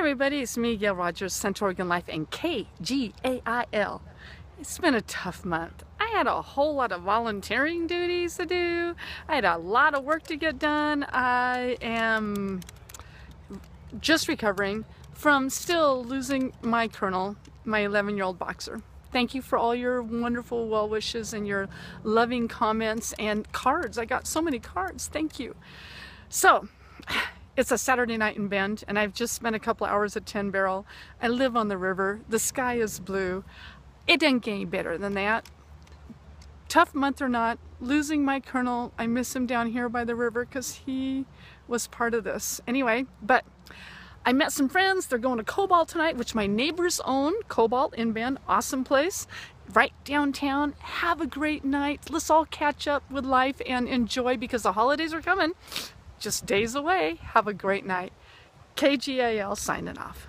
everybody, it's me, Gail Rogers, Central Oregon Life and KGAIL. It's been a tough month. I had a whole lot of volunteering duties to do. I had a lot of work to get done. I am just recovering from still losing my Colonel, my 11-year-old boxer. Thank you for all your wonderful well wishes and your loving comments and cards. I got so many cards. Thank you. So, it's a Saturday night in Bend, and I've just spent a couple hours at 10 Barrel. I live on the river. The sky is blue. It didn't get any better than that. Tough month or not, losing my Colonel, I miss him down here by the river because he was part of this. Anyway, but I met some friends. They're going to Cobalt tonight, which my neighbors own. Cobalt in Bend, awesome place. Right downtown. Have a great night. Let's all catch up with life and enjoy because the holidays are coming. Just days away. Have a great night. KGAL signing off.